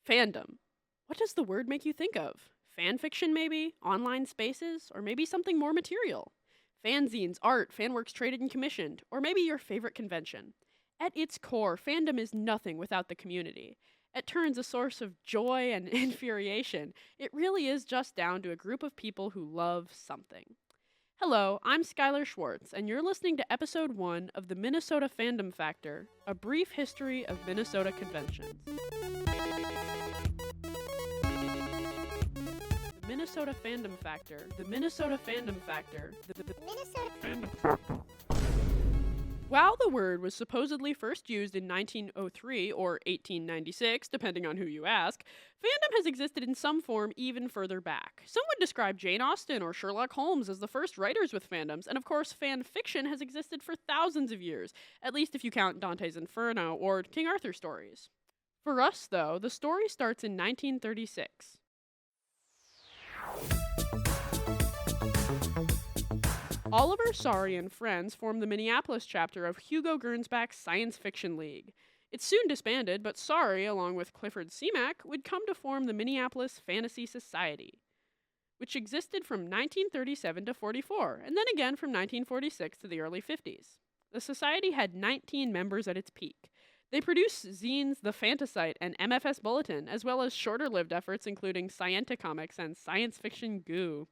Fandom. What does the word make you think of? Fan fiction, maybe? Online spaces? Or maybe something more material? Fanzines, art, fanworks traded and commissioned, or maybe your favorite convention. At its core, fandom is nothing without the community. At turns a source of joy and infuriation, it really is just down to a group of people who love something. Hello, I'm Skylar Schwartz, and you're listening to Episode 1 of the Minnesota Fandom Factor, a brief history of Minnesota conventions. The Minnesota Fandom Factor, the Minnesota Fandom Factor, the Minnesota Fandom Factor. While the word was supposedly first used in 1903 or 1896, depending on who you ask, fandom has existed in some form even further back. Some would describe Jane Austen or Sherlock Holmes as the first writers with fandoms, and of course fan fiction has existed for thousands of years, at least if you count Dante's Inferno or King Arthur stories. For us, though, the story starts in 1936. Oliver Sari and friends formed the Minneapolis chapter of Hugo Gernsback's Science Fiction League. It soon disbanded, but Sari, along with Clifford Simak, would come to form the Minneapolis Fantasy Society, which existed from 1937 to 44, and then again from 1946 to the early 50s. The society had 19 members at its peak. They produced zines The Fantasite and MFS Bulletin, as well as shorter-lived efforts including Scienticomics and Science Fiction Goo.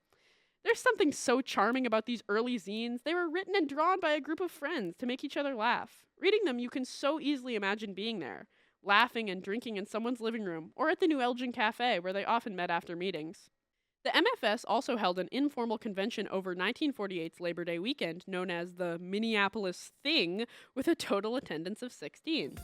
There's something so charming about these early zines. They were written and drawn by a group of friends to make each other laugh. Reading them, you can so easily imagine being there, laughing and drinking in someone's living room, or at the New Elgin Cafe, where they often met after meetings. The MFS also held an informal convention over 1948's Labor Day weekend, known as the Minneapolis Thing, with a total attendance of 16.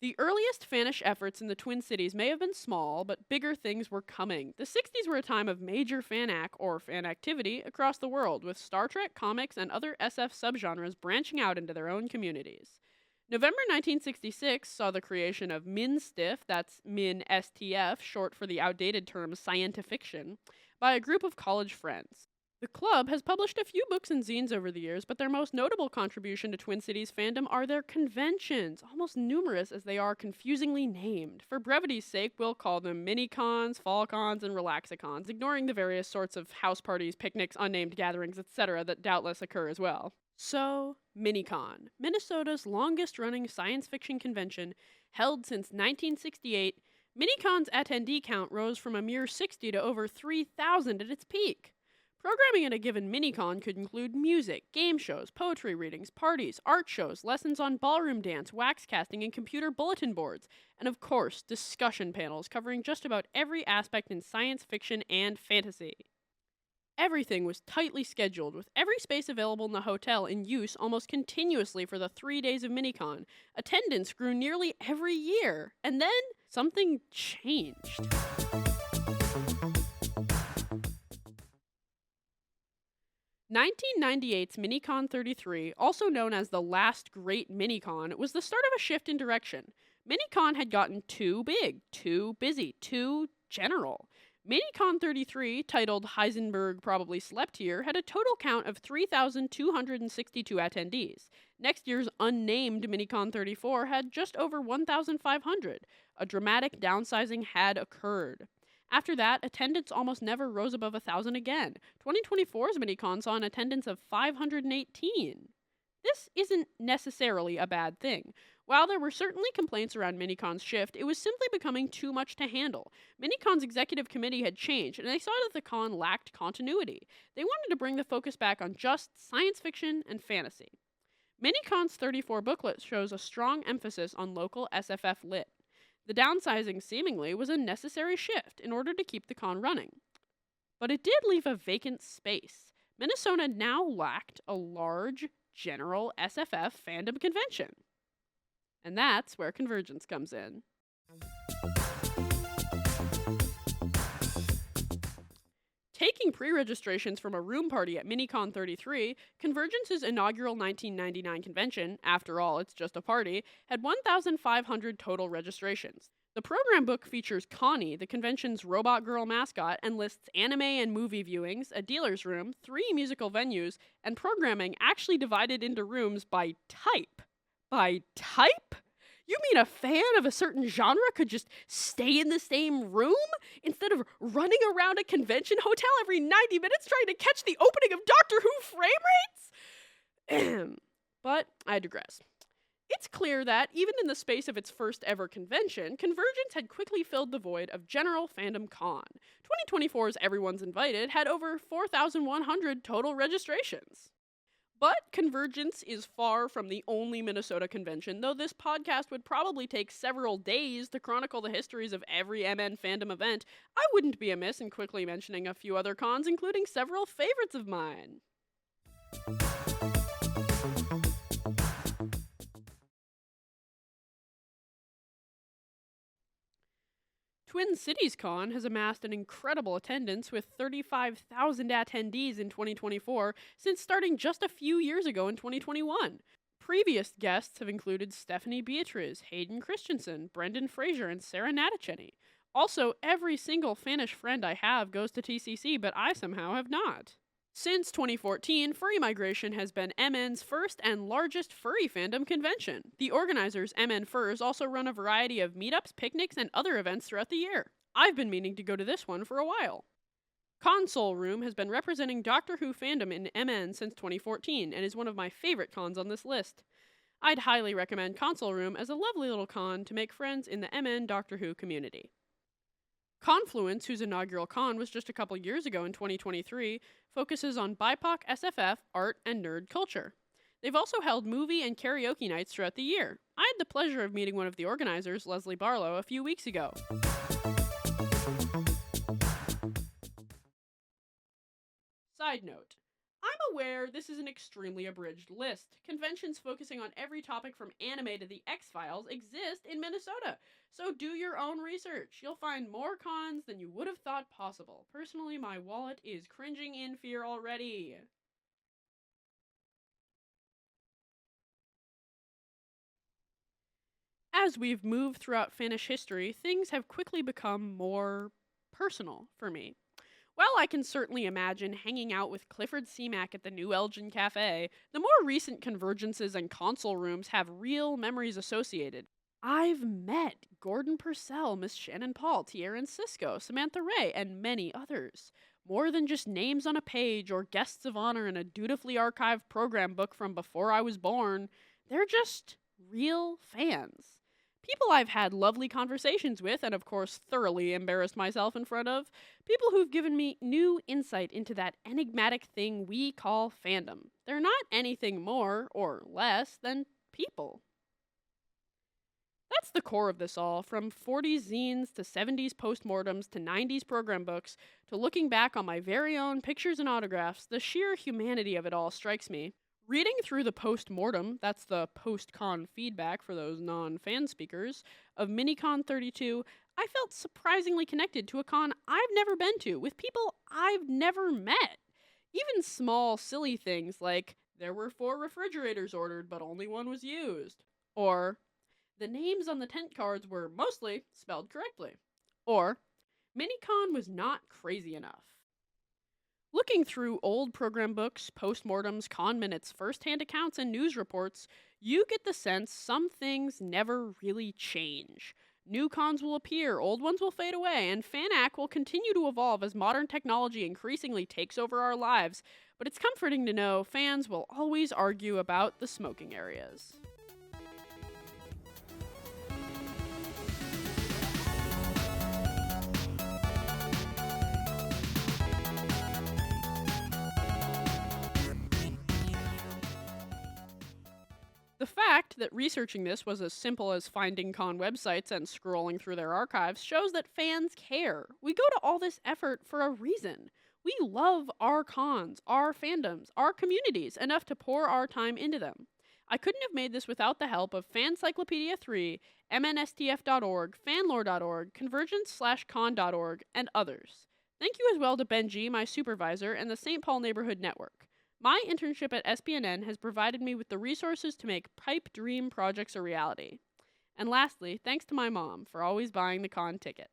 The earliest fanish efforts in the Twin Cities may have been small, but bigger things were coming. The 60s were a time of major fan activity across the world, with Star Trek, comics, and other SF subgenres branching out into their own communities. November 1966 saw the creation of MinStiff, that's Min STF, short for the outdated term scientifiction, by a group of college friends. The club has published a few books and zines over the years, but their most notable contribution to Twin Cities fandom are their conventions, almost numerous as they are confusingly named. For brevity's sake, we'll call them mini-cons, fall-cons, and relaxicons, ignoring the various sorts of house parties, picnics, unnamed gatherings, etc. that doubtless occur as well. So, Minicon, Minnesota's longest-running science fiction convention, held since 1968, Minicon's attendee count rose from a mere 60 to over 3,000 at its peak. Programming at a given Minicon could include music, game shows, poetry readings, parties, art shows, lessons on ballroom dance, wax casting, and computer bulletin boards, and of course, discussion panels covering just about every aspect in science fiction and fantasy. Everything was tightly scheduled, with every space available in the hotel in use almost continuously for the 3 days of Minicon. Attendance grew nearly every year, and then something changed. 1998's Minicon 33, also known as the last great Minicon, was the start of a shift in direction. Minicon had gotten too big, too busy, too general. Minicon 33, titled Heisenberg Probably Slept Here, had a total count of 3,262 attendees. Next year's unnamed Minicon 34 had just over 1,500. A dramatic downsizing had occurred. After that, attendance almost never rose above 1,000 again. 2024's Minicon saw an attendance of 518. This isn't necessarily a bad thing. While there were certainly complaints around Minicon's shift, it was simply becoming too much to handle. Minicon's executive committee had changed, and they saw that the con lacked continuity. They wanted to bring the focus back on just science fiction and fantasy. Minicon's 34 booklet shows a strong emphasis on local SFF lit. The downsizing, seemingly, was a necessary shift in order to keep the con running. But it did leave a vacant space. Minnesota now lacked a large, general SFF fandom convention. And that's where Convergence comes in. Taking pre-registrations from a room party at Minicon 33, Convergence's inaugural 1999 convention, after all, it's just a party, had 1,500 total registrations. The program book features Connie, the convention's robot girl mascot, and lists anime and movie viewings, a dealer's room, 3 musical venues, and programming actually divided into rooms by type. By type? You mean a fan of a certain genre could just stay in the same room instead of running around a convention hotel every 90 minutes trying to catch the opening of Doctor Who frame rates? But I digress. It's clear that, even in the space of its first ever convention, Convergence had quickly filled the void of General Fandom Con. 2024's Everyone's Invited had over 4,100 total registrations. But Convergence is far from the only Minnesota convention, though this podcast would probably take several days to chronicle the histories of every MN fandom event. I wouldn't be amiss in quickly mentioning a few other cons, including several favorites of mine. Twin Cities Con has amassed an incredible attendance with 35,000 attendees in 2024 since starting just a few years ago in 2021. Previous guests have included Stephanie Beatriz, Hayden Christensen, Brendan Fraser, and Sarah Natacheni. Also, every single fanish friend I have goes to TCC, but I somehow have not. Since 2014, Furry Migration has been MN's first and largest furry fandom convention. The organizers, MN Furs, also run a variety of meetups, picnics, and other events throughout the year. I've been meaning to go to this one for a while. Console Room has been representing Doctor Who fandom in MN since 2014 and is one of my favorite cons on this list. I'd highly recommend Console Room as a lovely little con to make friends in the MN Doctor Who community. Confluence, whose inaugural con was just a couple years ago in 2023, focuses on BIPOC, SFF, art, and nerd culture. They've also held movie and karaoke nights throughout the year. I had the pleasure of meeting one of the organizers, Leslie Barlow, a few weeks ago. Side note. I'm aware this is an extremely abridged list. Conventions focusing on every topic from anime to the X-Files exist in Minnesota, so do your own research. You'll find more cons than you would have thought possible. Personally, my wallet is cringing in fear already. As we've moved throughout Finnish history, things have quickly become more personal for me. While I can certainly imagine hanging out with Clifford Simak at the New Elgin Cafe, the more recent convergences and console rooms have real memories associated. I've met Gordon Purcell, Miss Shannon Paul, Tierra Cisco, Samantha Ray, and many others. More than just names on a page or guests of honor in a dutifully archived program book from before I was born, they're just real fans. People I've had lovely conversations with and, of course, thoroughly embarrassed myself in front of. People who've given me new insight into that enigmatic thing we call fandom. They're not anything more or less than people. That's the core of this all, from 40s zines to 70s postmortems to 90s program books to looking back on my very own pictures and autographs. The sheer humanity of it all strikes me. Reading through the post-mortem, that's the post-con feedback for those non-fan speakers, of Minicon 32, I felt surprisingly connected to a con I've never been to, with people I've never met. Even small, silly things like, there were 4 refrigerators ordered, but only one was used. Or, the names on the tent cards were mostly spelled correctly. Or, Minicon was not crazy enough. Looking through old program books, postmortems, con minutes, first-hand accounts, and news reports, you get the sense some things never really change. New cons will appear, old ones will fade away, and FanAc will continue to evolve as modern technology increasingly takes over our lives, but it's comforting to know fans will always argue about the smoking areas. The fact that researching this was as simple as finding con websites and scrolling through their archives shows that fans care. We go to all this effort for a reason. We love our cons, our fandoms, our communities enough to pour our time into them. I couldn't have made this without the help of Fancyclopedia 3, MNSTF.org, fanlore.org, convergence/con.org, and others. Thank you as well to Benji, my supervisor, and the St. Paul Neighborhood Network. My internship at SPNN has provided me with the resources to make pipe dream projects a reality. And lastly, thanks to my mom for always buying the con ticket.